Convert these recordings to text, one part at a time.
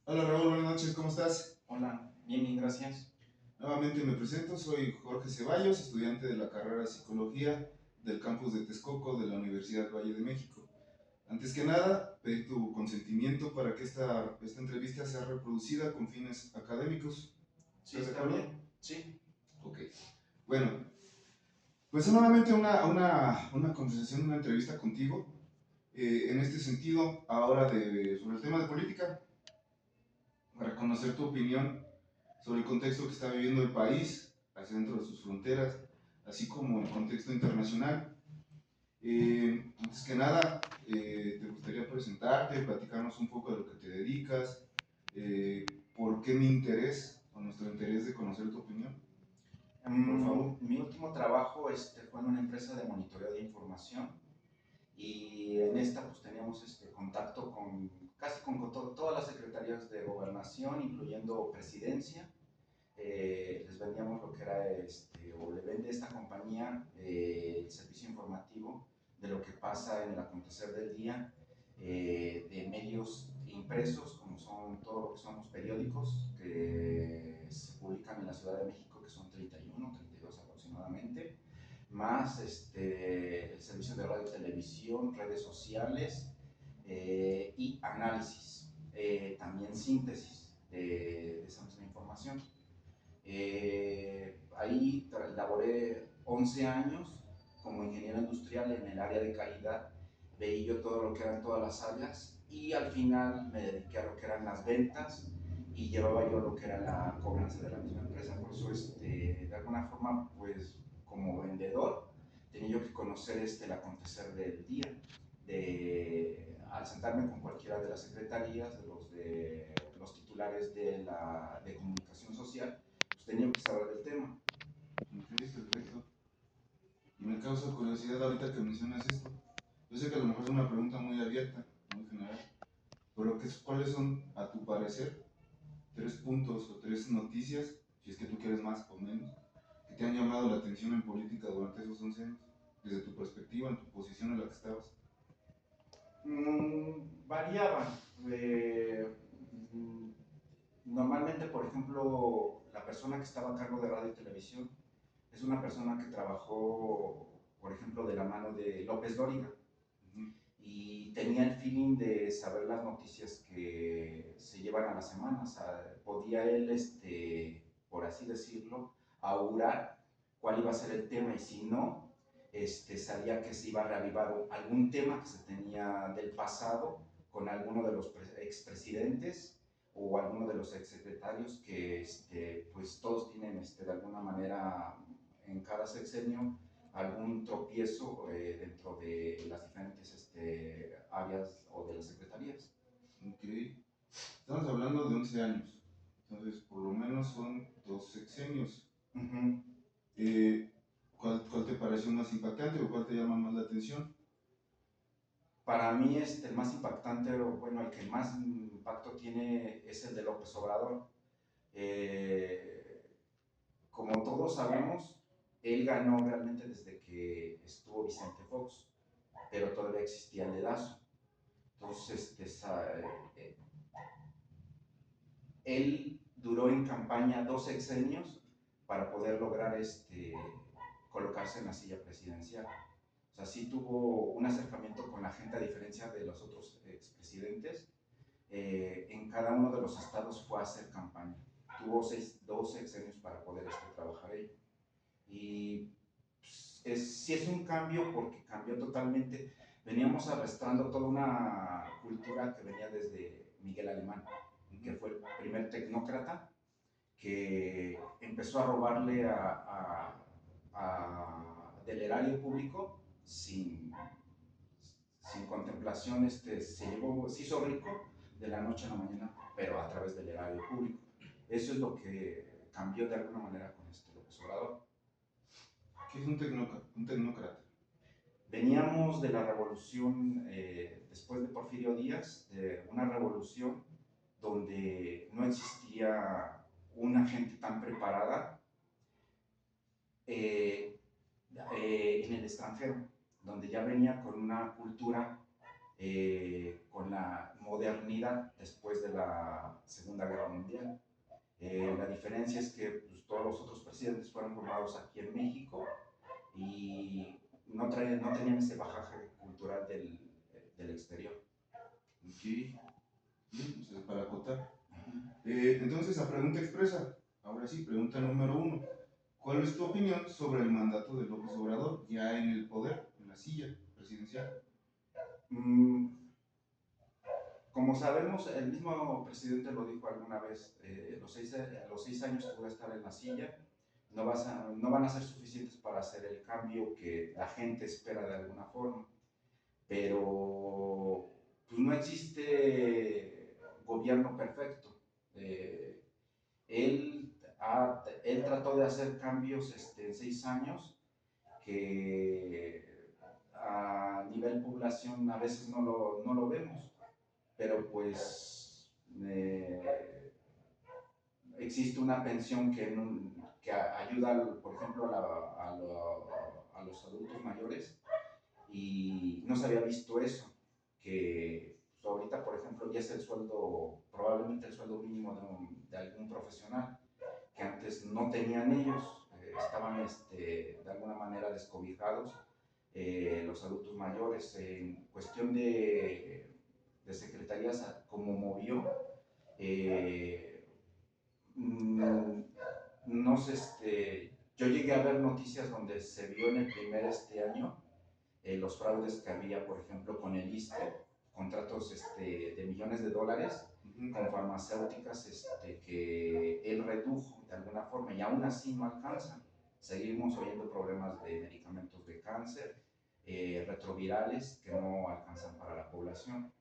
Hola Raúl, buenas noches, ¿cómo estás? Hola, bien, bien, gracias. Nuevamente me presento, soy Jorge Ceballos, estudiante de la carrera de Psicología del campus de Texcoco de la Universidad Valle de México. Antes que nada, pedir tu consentimiento para que esta entrevista sea reproducida con fines académicos. Sí, ¿Estás de está acuerdo? bien. Sí. Ok. Bueno, pues nuevamente una conversación, una entrevista contigo. En este sentido, ahora sobre el tema de política, para conocer tu opinión sobre el contexto que está viviendo el país hacia dentro de sus fronteras, así como el contexto internacional. Antes que nada, te gustaría presentarte, platicarnos un poco de lo que te dedicas, por qué mi interés o nuestro interés de conocer tu opinión, por favor. Mi último trabajo fue en una empresa de monitoreo de información y en esta pues teníamos contacto con casi con todas las secretarías de gobernación, incluyendo presidencia. Les vendíamos lo que era, o le vende esta compañía el servicio informativo de lo que pasa en el acontecer del día, de medios impresos, como son todo lo que son los periódicos que se publican en la Ciudad de México, que son 31, 32 aproximadamente, más el servicio de radio y televisión, redes sociales y análisis, también síntesis de esa misma información. Ahí laboré 11 años como ingeniero industrial en el área de calidad. Veí yo todo lo que eran todas las áreas y al final me dediqué a lo que eran las ventas y llevaba yo lo que era la cobranza de la misma empresa. Por eso, de alguna forma, pues como vendedor, tenía yo que conocer el acontecer del día. Al sentarme con cualquiera de las secretarías, de los titulares de comunicación social, pues tenía que saber del tema. Ok, perfecto. Y me causa curiosidad ahorita que mencionas esto. Yo sé que a lo mejor es una pregunta muy abierta, muy general, pero ¿cuáles son, a tu parecer, tres puntos o tres noticias, si es que tú quieres más o menos, que te han llamado la atención en política durante esos 11 años, desde tu perspectiva, en tu posición en la que estabas? Variaban. Mm, Normalmente, por ejemplo, la persona que estaba a cargo de radio y televisión es una persona que trabajó, por ejemplo, de la mano de López Dóriga Ujú. y tenía el feeling de saber las noticias que se llevan a la semana. O sea, podía él, por así decirlo, augurar cuál iba a ser el tema y si no, sabía que se iba a reavivar algún tema que se tenía del pasado con alguno de los expresidentes o alguno de los exsecretarios que pues todos tienen de alguna manera en cada sexenio algún tropiezo dentro de las diferentes áreas o de las secretarías. Ok. Estamos hablando de 11 años, entonces por lo menos son dos sexenios. Ujú. Eh, ¿Cuál te pareció más impactante o cuál te llama más la atención? Para mí el más impactante, o bueno, el que más impacto tiene es el de López Obrador. Eh, Como todos sabemos, él ganó realmente desde que estuvo Vicente Fox, pero todavía existía el dedazo. Entonces, eh, él duró en campaña 2 sexenios para poder lograr colocarse en la silla presidencial. O sea, sí tuvo un acercamiento con la gente a diferencia de los otros expresidentes. En cada uno de los estados fue a hacer campaña. Tuvo 2 sexenios para poder trabajar ahí. Y pues, sí es un cambio porque cambió totalmente. Veníamos arrastrando toda una cultura que venía desde Miguel Alemán, que fue el primer tecnócrata que empezó a robarle del erario público sin contemplación. Se hizo rico de la noche a la mañana, pero a través del erario público. Eso es lo que cambió de alguna manera con López Obrador. ¿Qué es un tecnócrata? Veníamos de la revolución, después de Porfirio Díaz, de una revolución donde no existía una gente tan preparada eh, en el extranjero, donde ya venía con una cultura con la modernidad después de la Segunda Guerra Mundial. La diferencia es que pues, todos los otros presidentes fueron formados aquí en México y no tenían ese bagaje cultural del exterior. Ok, bien, pues, para acotar. Entonces, a pregunta expresa, ahora sí, pregunta número 1. ¿Cuál es tu opinión sobre el mandato de López Obrador ya en el poder, en la silla presidencial? Como sabemos, el mismo presidente lo dijo alguna vez, a los 6 años que voy a estar en la silla, no van a ser suficientes para hacer el cambio que la gente espera de alguna forma. Pero pues no existe gobierno perfecto. Él trató de hacer cambios en 6 años que a nivel población a veces no lo vemos, pero pues existe una pensión que ayuda, por ejemplo, a los adultos mayores y no se había visto eso, que pues, ahorita, por ejemplo, ya es el sueldo, probablemente el sueldo mínimo de algún profesional, que antes no tenían ellos, estaban de alguna manera descobijados, los adultos mayores. En cuestión de secretarías, como movió, no sé, yo llegué a ver noticias donde se vio en el primer año los fraudes que había, por ejemplo, con el ISSSTE, contratos de millones de dólares con farmacéuticas que él redujo de alguna forma y aún así no alcanzan. Seguimos oyendo problemas de medicamentos de cáncer, retrovirales que no alcanzan para la población.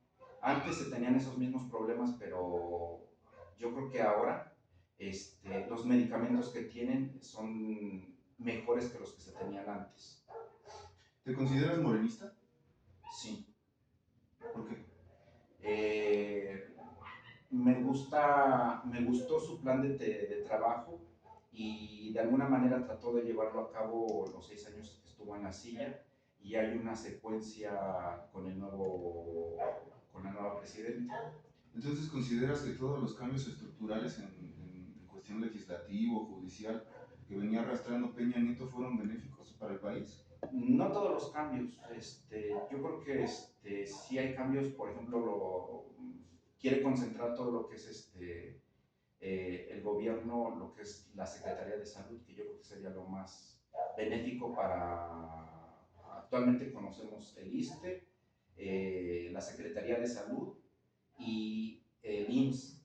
Antes se tenían esos mismos problemas, pero yo creo que ahora los medicamentos que tienen son mejores que los que se tenían antes. ¿Te consideras morenista? Sí. ¿Por qué? Me gustó su plan de trabajo y de alguna manera trató de llevarlo a cabo los 6 años que estuvo en la silla y hay una secuencia con la nueva presidenta. Entonces, ¿consideras que todos los cambios estructurales en cuestión legislativa o judicial que venía arrastrando Peña Nieto fueron benéficos para el país? No todos los cambios. Yo creo que sí hay cambios. Por ejemplo, quiere concentrar todo lo que es el gobierno, lo que es la Secretaría de Salud, que yo creo que sería lo más benéfico para... Actualmente conocemos el ISSSTE, la Secretaría de Salud y el IMSS.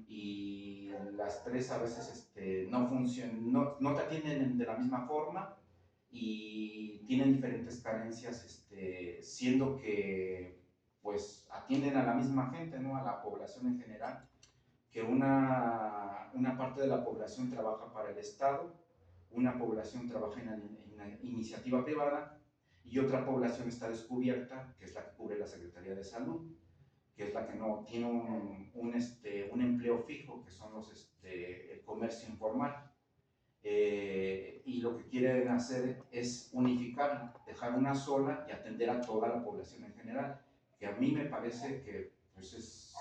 Y las tres a veces no funcionan, no te atienden de la misma forma y tienen diferentes carencias, siendo que pues atienden a la misma gente, ¿no? A la población en general, que una parte de la población trabaja para el Estado, una población trabaja en la iniciativa privada y otra población está descubierta, que es la que cubre la Secretaría de Salud, que es la que no tiene un empleo fijo, que son el comercio informal. Y lo que quieren hacer es unificarla, dejar una sola y atender a toda la población en general, que a mí me parece que pues, es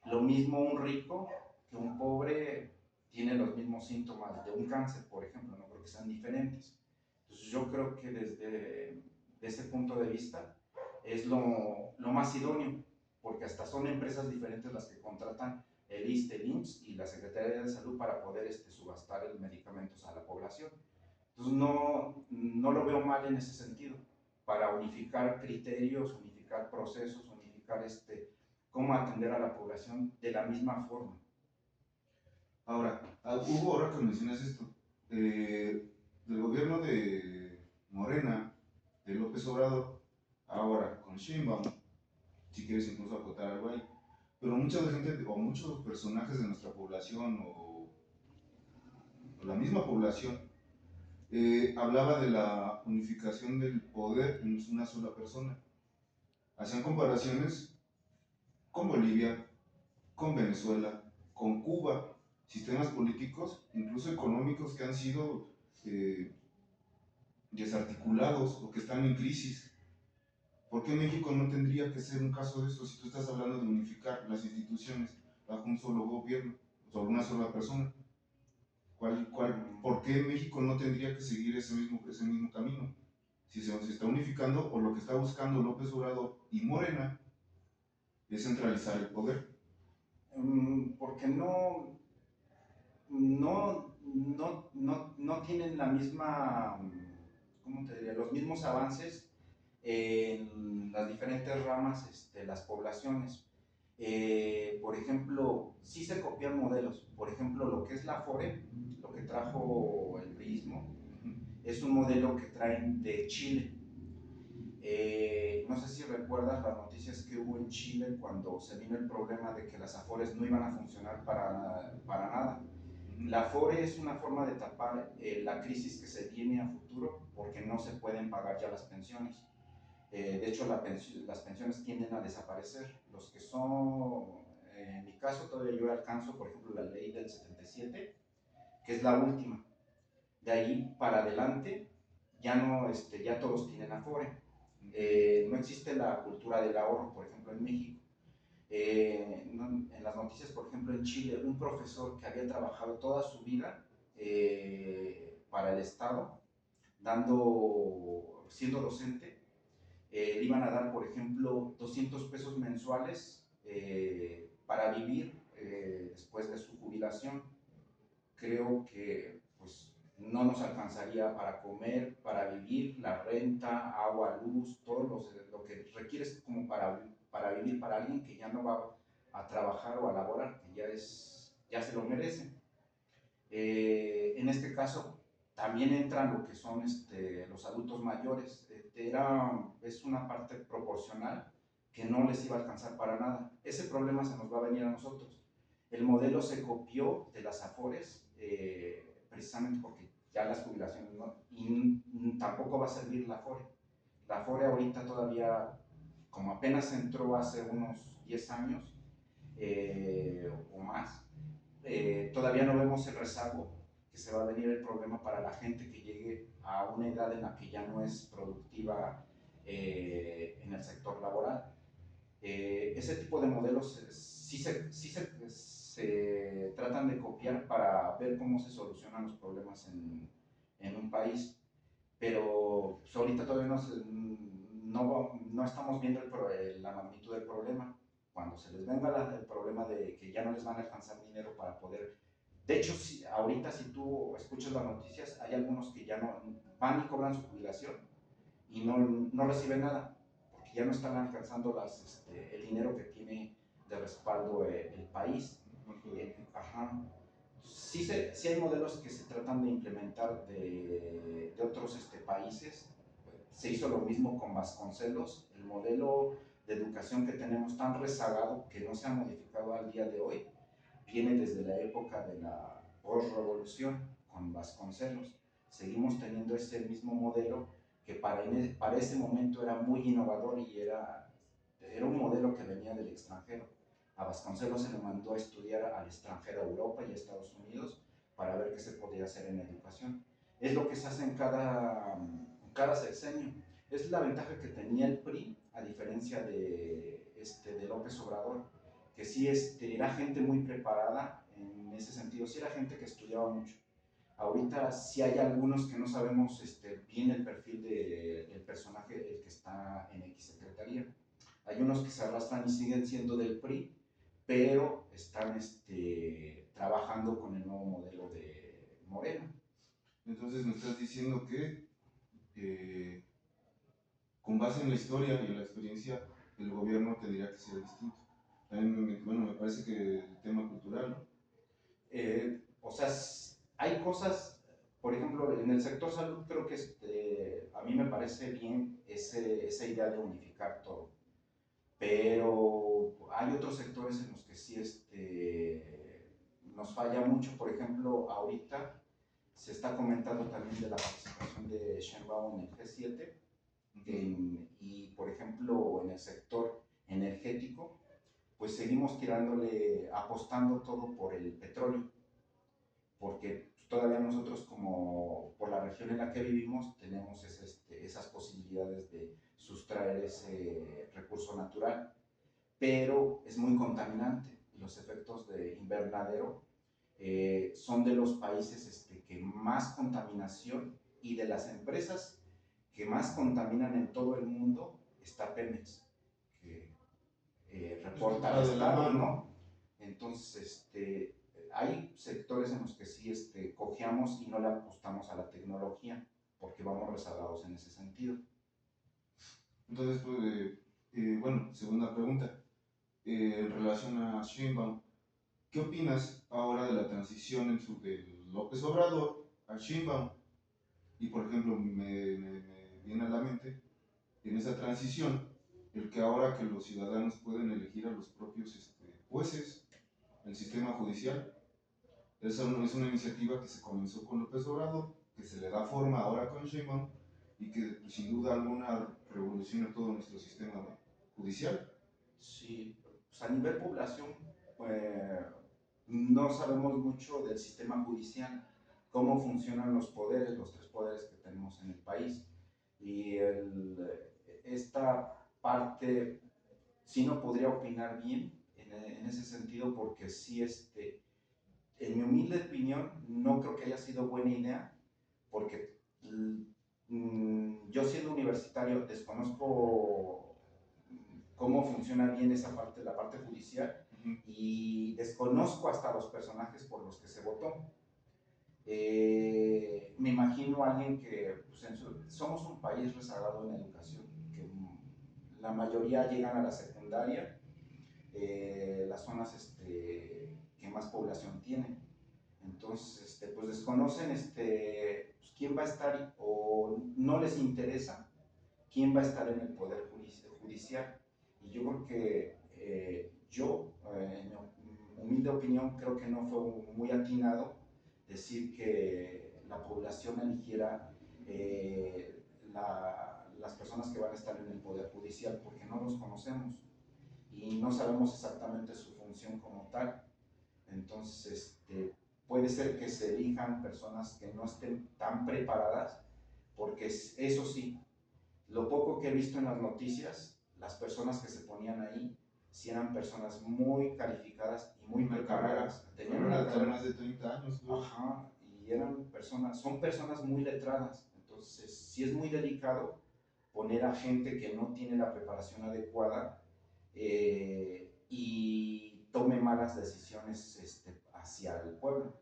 lo mismo un rico que un pobre, tiene los mismos síntomas de un cáncer, por ejemplo, no creo que sean diferentes. Entonces yo creo que desde ese punto de vista es lo más idóneo, porque hasta son empresas diferentes las que contratan el ISSSTE, el IMSS y la Secretaría de Salud para poder subastar los medicamentos a la población. Entonces no lo veo mal en ese sentido, para unificar criterios, unificar procesos, unificar cómo atender a la población de la misma forma. Ahora, Hugo, ahora que mencionas esto, del gobierno de Morena, de López Obrador, ahora con Sheinbaum, si quieres incluso acotar algo ahí, pero mucha gente o muchos personajes de nuestra población o la misma población hablaba de la unificación del poder en una sola persona. Hacían comparaciones con Bolivia, con Venezuela, con Cuba, sistemas políticos, incluso económicos que han sido desarticulados o que están en crisis. ¿Por qué México no tendría que ser un caso de esto si tú estás hablando de unificar las instituciones bajo un solo gobierno, sobre una sola persona? ¿Por qué México no tendría que seguir ese mismo camino? Si se está unificando, o lo que está buscando López Obrador y Morena es centralizar el poder. Porque no tienen la misma, ¿cómo te diría? Los mismos avances en las diferentes ramas, las poblaciones. Por ejemplo, sí se copian modelos. Por ejemplo, lo que es la FORE, lo que trajo el priismo, es un modelo que traen de Chile. No sé si recuerdas las noticias que hubo en Chile cuando se vino el problema de que las AFORES no iban a funcionar para nada. La AFORE es una forma de tapar la crisis que se viene a futuro porque no se pueden pagar ya las pensiones. De hecho, las pensiones tienden a desaparecer. Los que son, en mi caso, todavía yo alcanzo, por ejemplo, la ley del 77, que es la última. De ahí para adelante, ya no, ya todos tienen Afore. No existe la cultura del ahorro, por ejemplo, en México. En las noticias, por ejemplo, en Chile, un profesor que había trabajado toda su vida para el Estado, siendo docente, le iban a dar, por ejemplo, 200 pesos mensuales para vivir después de su jubilación. Creo que pues, no nos alcanzaría para comer, para vivir, la renta, agua, luz, todo lo que requieres como para vivir para alguien que ya no va a trabajar o a laborar, que ya se lo merece. En este caso, también entran lo que son los adultos mayores. Es una parte proporcional que no les iba a alcanzar para nada. Ese problema se nos va a venir a nosotros. El modelo se copió de las AFORES, precisamente porque ya las jubilaciones no, y tampoco va a servir la AFORE. La AFORE ahorita todavía, como apenas entró hace unos 10 años o más, todavía no vemos el rezago que se va a venir el problema para la gente que llegue a una edad en la que ya no es productiva en el sector laboral. Ese tipo de modelos sí se tratan de copiar para ver cómo se solucionan los problemas en un país, pero pues, ahorita todavía no estamos viendo la magnitud del problema. Cuando se les venga el problema de que ya no les van a alcanzar dinero para poder... De hecho, ahorita si tú escuchas las noticias, hay algunos que ya no van y cobran su jubilación y no reciben nada, porque ya no están alcanzando el dinero que tiene de respaldo el país. Ajá. Sí hay modelos que se tratan de implementar de otros países. Se hizo lo mismo con Vasconcelos. El modelo de educación que tenemos tan rezagado que no se ha modificado al día de hoy viene desde la época de la postrevolución con Vasconcelos. Seguimos teniendo ese mismo modelo que para ese momento era muy innovador y era un modelo que venía del extranjero. A Vasconcelos se le mandó a estudiar al extranjero, a Europa y a Estados Unidos, para ver qué se podía hacer en educación. Es lo que se hace en cada sexenio. Es la ventaja que tenía el PRI, a diferencia de López Obrador, que sí era gente muy preparada en ese sentido, sí era gente que estudiaba mucho. Ahorita sí hay algunos que no sabemos bien el perfil del personaje, el que está en X secretaría. Hay unos que se arrastran y siguen siendo del PRI, pero están trabajando con el nuevo modelo de Morena. Entonces me estás diciendo que con base en la historia y en la experiencia, el gobierno tendría que ser distinto. También me parece que el tema cultural, ¿no? O sea, hay cosas, por ejemplo, en el sector salud creo que a mí me parece bien esa idea de unificar todo, pero hay otros sectores en los que sí nos falla mucho. Por ejemplo, ahorita se está comentando también de la participación de Sheinbaum en el G7, y por ejemplo en el sector energético, pues seguimos apostando todo por el petróleo, porque todavía nosotros como por la región en la que vivimos tenemos esas posibilidades de sustraer ese recurso natural, pero es muy contaminante. Los efectos de invernadero son de los países que más contaminación, y de las empresas que más contaminan en todo el mundo está Pemex, que reporta al Estado, ¿no? Entonces, hay sectores en los que sí cojeamos y no le apostamos a la tecnología porque vamos rezagados en ese sentido. Entonces, pues, bueno, segunda pregunta, en relación a Sheinbaum, ¿qué opinas ahora de la transición de López Obrador a Sheinbaum? Y por ejemplo, me viene a la mente, en esa transición, el que ahora que los ciudadanos pueden elegir a los propios jueces, el sistema judicial, esa no es una iniciativa que se comenzó con López Obrador, que se le da forma ahora con Sheinbaum, y que pues, sin duda alguna revoluciona todo nuestro sistema judicial. Sí, pues a nivel población, eh, no sabemos mucho del sistema judicial, cómo funcionan los poderes, los tres poderes que tenemos en el país. Y esta parte sí no podría opinar bien en ese sentido, porque sí, en mi humilde opinión, no creo que haya sido buena idea, porque yo siendo universitario desconozco cómo funciona bien esa parte, la parte judicial, y desconozco hasta los personajes por los que se votó. Me imagino a alguien que pues, somos un país rezagado en educación, que la mayoría llegan a la secundaria, las zonas que más población tienen. Entonces, pues desconocen pues, quién va a estar, o no les interesa quién va a estar en el poder judicial. Y yo creo que en mi humilde opinión, creo que no fue muy atinado decir que la población eligiera las personas que van a estar en el poder judicial, porque no los conocemos y no sabemos exactamente su función como tal. Entonces, puede ser que se elijan personas que no estén tan preparadas, porque eso sí, lo poco que he visto en las noticias, las personas que se ponían ahí, sí eran personas muy calificadas y muy preparadas. Tenían una carrera más de 30 años. ¿No? Ajá, y son personas muy letradas. Entonces, sí es muy delicado poner a gente que no tiene la preparación adecuada y tome malas decisiones hacia el pueblo.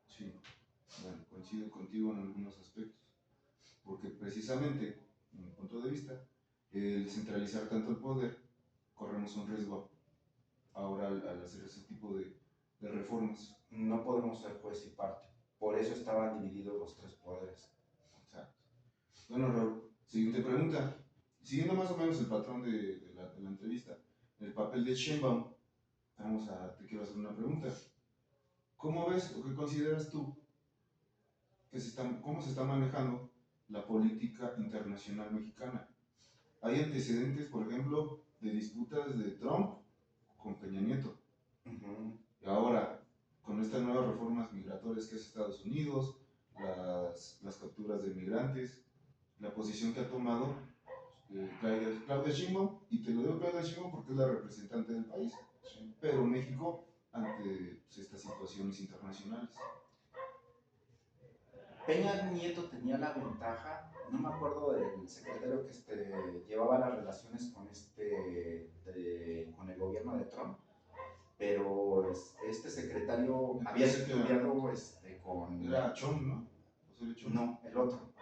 Sí, bueno, coincido contigo en algunos aspectos, porque precisamente, en mi punto de vista, el centralizar tanto el poder, corremos un riesgo ahora al hacer ese tipo de reformas. No podemos ser juez y parte, por eso estaban divididos los tres poderes. Exacto. Bueno, Raúl, siguiente pregunta. Siguiendo más o menos el patrón de la entrevista, el papel de Sheinbaum, te quiero hacer una pregunta. ¿Cómo ves o qué consideras tú cómo se está manejando la política internacional mexicana? Hay antecedentes, por ejemplo, de disputas de Trump con Peña Nieto. Y ahora, con estas nuevas reformas migratorias que hace Estados Unidos, las capturas de migrantes, la posición que ha tomado Claudia Sheinbaum, y te lo digo Claudia Sheinbaum porque es la representante del país, ¿sí? Pero México ante pues, estas situaciones internacionales. Peña Nieto tenía la ventaja, no me acuerdo del secretario que llevaba las relaciones con el gobierno de Trump, pero este secretario había estudiado con... Era Chong, ¿no? No, el otro.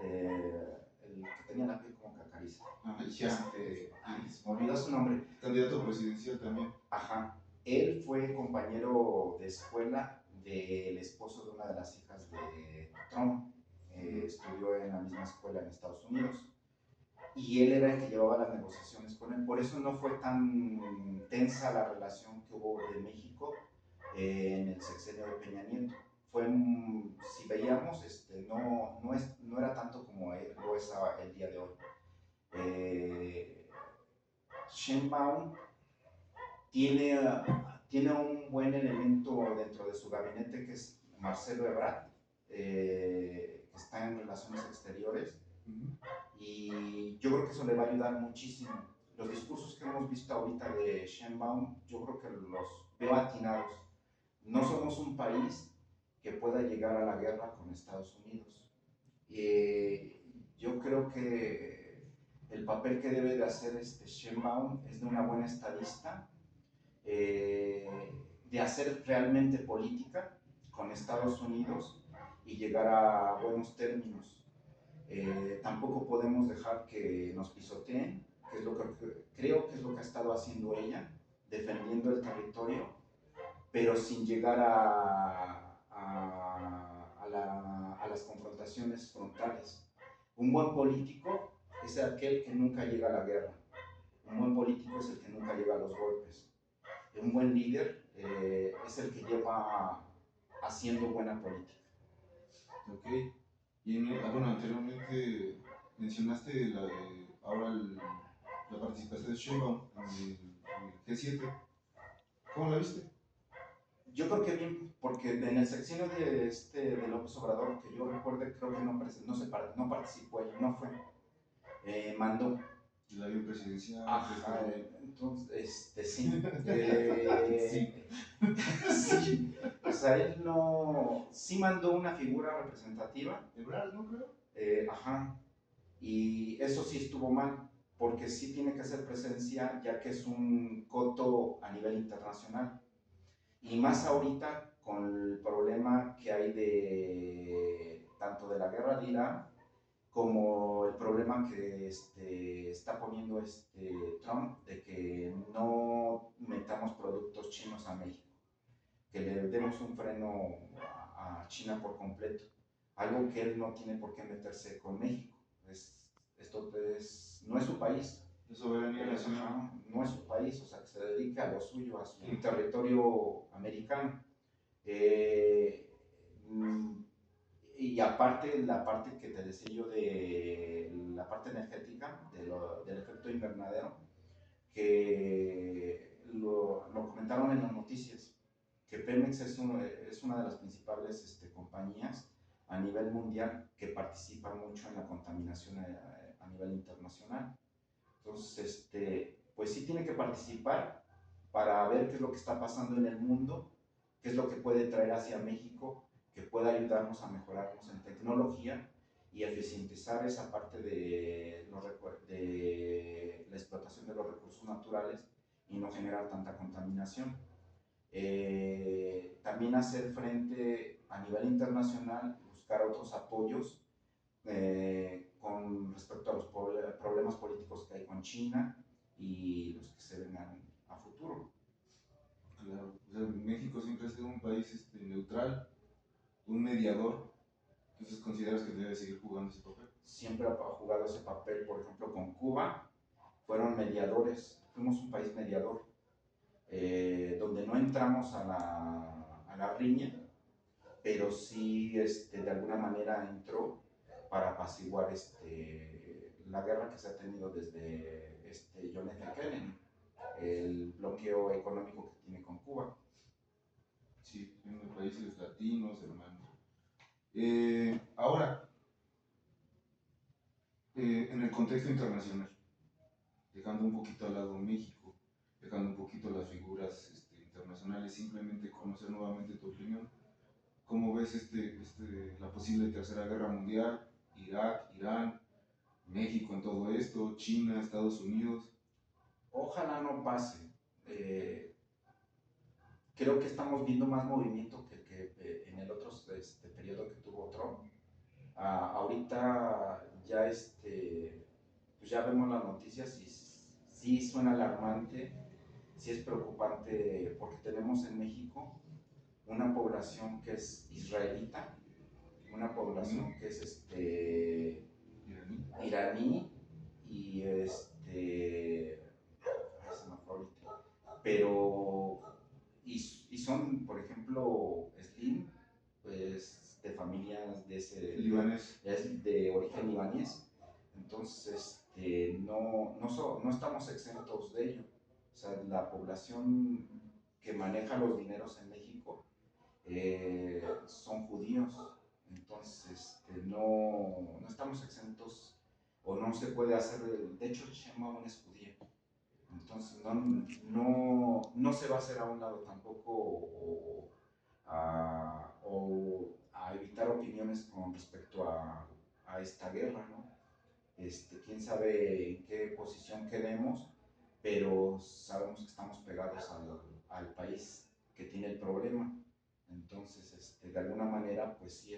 El que tenía la piel como cacariza. Me olvidó su nombre. Candidato presidencial también. Ajá. Él fue compañero de escuela del esposo de una de las hijas de Trump. Estudió en la misma escuela en Estados Unidos. Y él era el que llevaba las negociaciones con él. Por eso no fue tan tensa la relación que hubo de México en el sexenio de Peña Nieto. Si veíamos, no era tanto como lo es el día de hoy. Sheinbaum tiene un buen elemento dentro de su gabinete, que es Marcelo Ebrard, que está en Relaciones Exteriores, Ujú. Y yo creo que eso le va a ayudar muchísimo. Los discursos que hemos visto ahorita de Sheinbaum, yo creo que los veo atinados. No somos un país que pueda llegar a la guerra con Estados Unidos. Yo creo que el papel que debe de hacer Sheinbaum es de una buena estadista, de hacer realmente política con Estados Unidos y llegar a buenos términos. Tampoco podemos dejar que nos pisoteen, que es lo que creo que es lo que ha estado haciendo ella, defendiendo el territorio, pero sin llegar a las confrontaciones frontales. Un buen político es aquel que nunca llega a la guerra. Un buen político es el que nunca llega a los golpes. Un buen líder es el que lleva haciendo buena política. Ok. Y bueno, anteriormente mencionaste la participación de Sheinbaum en el G7. ¿Cómo la viste? Yo creo que bien, porque en el sexenio de López Obrador, que yo recuerde, creo que no participó él, no fue, mandó. El avión presidencial. Ajá, entonces, sí. Sí. Sí. O sea, él no, sí mandó una figura representativa. Ebrard, ¿no creo? Ajá, y eso sí estuvo mal, porque sí tiene que hacer presencia, ya que es un coto a nivel internacional. Y más ahorita con el problema que hay de tanto de la guerra de Irán como el problema que está poniendo Trump de que no metamos productos chinos a México, que le demos un freno a China por completo, algo que él no tiene por qué meterse con México. No es su país, De soberanía nacional. no es su país, o sea, que se dedica a lo suyo, a su territorio americano. Eh, y aparte, la parte que te decía yo de la parte energética, del efecto invernadero, que lo comentaron en las noticias, que Pemex es una de las principales compañías a nivel mundial que participa mucho en la contaminación a nivel internacional. Entonces, pues sí tiene que participar para ver qué es lo que está pasando en el mundo, qué es lo que puede traer hacia México, que pueda ayudarnos a mejorarnos en tecnología y eficientizar esa parte de la explotación de los recursos naturales y no generar tanta contaminación. También hacer frente a nivel internacional, buscar otros apoyos con respecto a los problemas políticos que hay con China y los que se vengan a futuro. Claro. O sea, México siempre ha sido un país neutral, un mediador. Entonces, ¿consideras que debe seguir jugando ese papel? Siempre ha jugado ese papel, por ejemplo, con Cuba, fueron mediadores, fuimos un país mediador, donde no entramos a la riña, pero sí de alguna manera entró para apaciguar la guerra que se ha tenido desde John F. Kennedy, el bloqueo económico que tiene con Cuba. Sí, en los países latinos, hermanos. Ahora, en el contexto internacional, dejando un poquito al lado México, dejando un poquito las figuras internacionales, simplemente conocer nuevamente tu opinión. ¿Cómo ves la posible tercera guerra mundial? Irak, Irán, México en todo esto, China, Estados Unidos. Ojalá no pase. Creo que estamos viendo más movimiento que en el otro periodo que tuvo Trump. Ahorita ya pues ya vemos las noticias y sí suena alarmante, sí es preocupante porque tenemos en México una población que es israelita, una población que es iraní y se me fue ahorita, pero y son, por ejemplo, Slim, pues de familias Libanés. de origen libanés, entonces no estamos exentos de ello. O sea, la población que maneja los dineros en México son judíos, Entonces, no estamos exentos o no se puede hacer, de hecho Sheinbaum es judía, entonces no se va a hacer a un lado tampoco o a evitar opiniones con respecto a esta guerra, ¿no? Quién sabe en qué posición quedemos, pero sabemos que estamos pegados al país que tiene el problema. Entonces, de alguna manera, pues sí,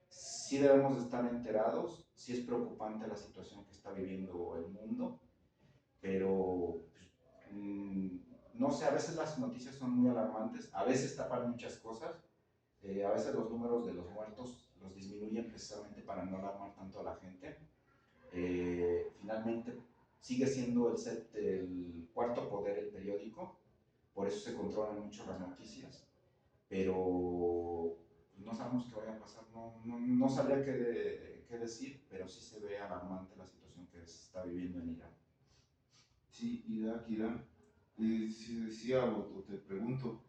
sí debemos de estar enterados, sí es preocupante la situación que está viviendo el mundo, pero no sé, a veces las noticias son muy alarmantes, a veces tapan muchas cosas, a veces los números de los muertos los disminuyen precisamente para no alarmar tanto a la gente. Finalmente sigue siendo el cuarto poder el periódico, por eso se controlan mucho las noticias, pero no sabemos qué vaya a pasar, no sabría qué decir, pero sí se ve alarmante la situación que se está viviendo en Irán. Sí, Irak, Irán. Si decía o te pregunto,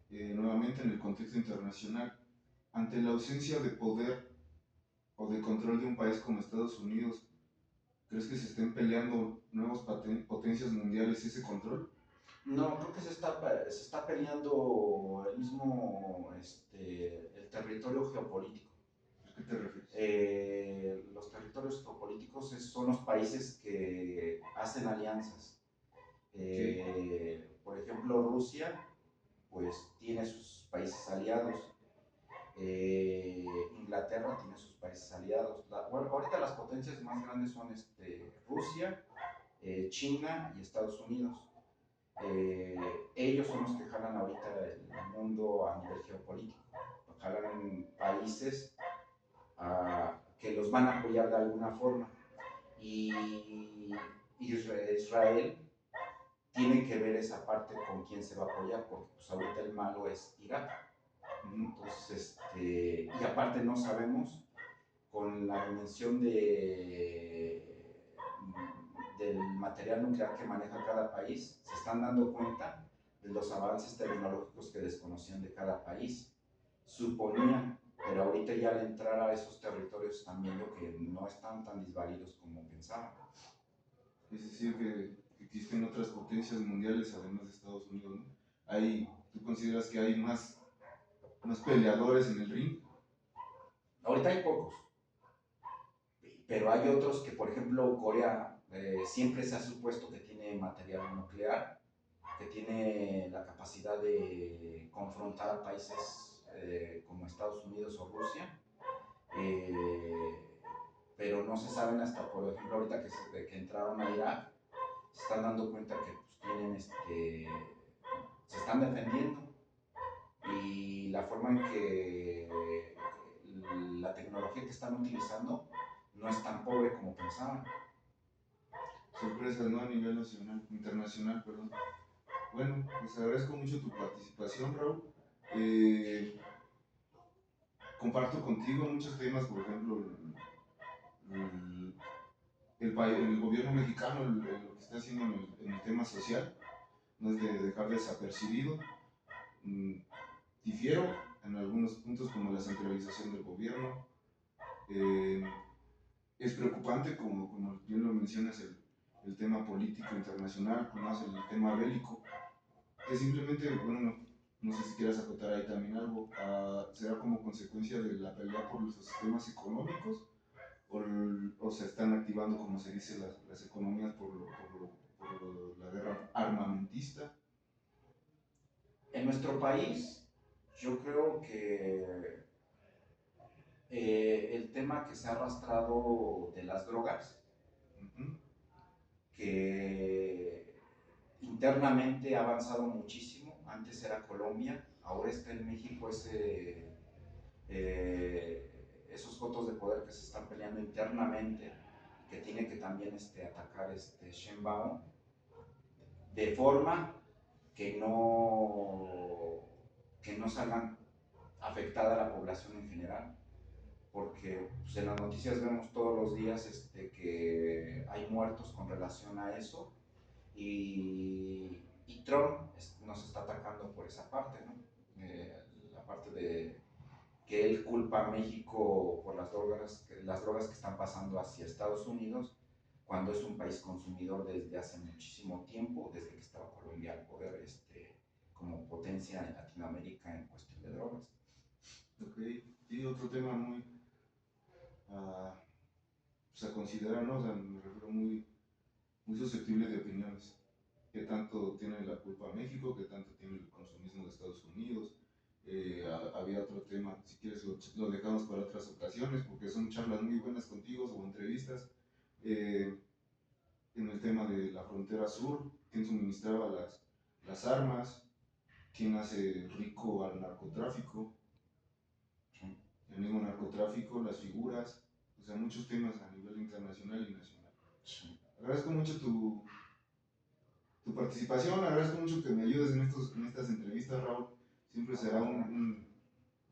nuevamente en el contexto internacional, ante la ausencia de poder o de control de un país como Estados Unidos, ¿crees que se estén peleando nuevas potencias mundiales ese control? No, creo que se está peleando el mismo, el territorio geopolítico. ¿A qué te refieres? Los territorios geopolíticos son los países que hacen alianzas. Sí, Por ejemplo, Rusia, pues tiene sus países aliados. Inglaterra tiene sus países aliados. Bueno, ahorita las potencias más grandes son Rusia, China y Estados Unidos. Ellos son los que jalan ahorita el mundo a nivel geopolítico. Jalan países que los van a apoyar de alguna forma. Y Israel tiene que ver esa parte con quién se va a apoyar, porque pues ahorita el malo es Irak. Entonces, y aparte no sabemos con la dimensión del material nuclear que maneja cada país, se están dando cuenta de los avances tecnológicos que desconocían de cada país. Suponían, pero ahorita ya al entrar a esos territorios están viendo que no están tan desvalidos como pensaban. es decir, que existen otras potencias mundiales además de Estados Unidos, ¿no? ¿Tú consideras que hay más peleadores en el ring? Ahorita hay pocos, pero hay otros que, por ejemplo, Corea siempre se ha supuesto que tiene material nuclear, que tiene la capacidad de confrontar a países como Estados Unidos o Rusia, eh, pero no se saben hasta, por ejemplo, ahorita que entraron a Irak, se están dando cuenta que pues, se están defendiendo y la forma en que la tecnología que están utilizando no es tan pobre como pensaban. Sorpresas, ¿no? A nivel nacional, internacional, perdón. Bueno, pues agradezco mucho tu participación, Raúl. Comparto contigo muchos temas, por ejemplo, el gobierno mexicano, lo que está haciendo en el tema social, no es de dejar desapercibido. Difiero en algunos puntos como la centralización del gobierno. Eh, es preocupante, como bien lo mencionas, el tema político internacional, más el tema bélico, que simplemente, bueno, no sé si quieras acotar ahí también algo, será como consecuencia de la pelea por los sistemas económicos o se están activando, como se dice, las economías por la guerra armamentista. En nuestro país, yo creo que el tema que se ha arrastrado de las drogas, que internamente ha avanzado muchísimo. Antes era Colombia, ahora está en México esos cotos de poder que se están peleando internamente, que tiene que también atacar Sheinbaum, de forma que no salgan afectada a la población en general, porque pues, en las noticias vemos todos los días que hay muertos con relación a eso, y Trump nos está atacando por esa parte, ¿no? La parte de que él culpa a México por las drogas que están pasando hacia Estados Unidos, cuando es un país consumidor desde hace muchísimo tiempo, desde que estaba Colombia al poder como potencia en Latinoamérica en cuestión de drogas. Ok, y otro tema muy ah, pues a considerar, ¿no? O sea, me refiero muy susceptible de opiniones. ¿Qué tanto tiene la culpa México? ¿Qué tanto tiene el consumismo de Estados Unidos? Había otro tema, si quieres lo dejamos para otras ocasiones, porque son charlas muy buenas contigo o entrevistas. Eh, en el tema de la frontera sur, quién suministraba las armas, quién hace rico al narcotráfico, Sí. el mismo narcotráfico, las figuras, o sea, muchos temas a nivel internacional y nacional. Sí. Agradezco mucho tu participación, agradezco mucho que me ayudes en estas entrevistas, Raúl. Siempre será un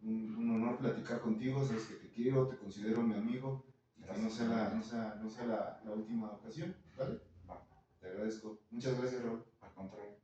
honor platicar contigo, sabes que te quiero, te considero mi amigo, y que no sea la última ocasión, ¿vale? Va, Te agradezco. Muchas gracias, Raúl. al contrario.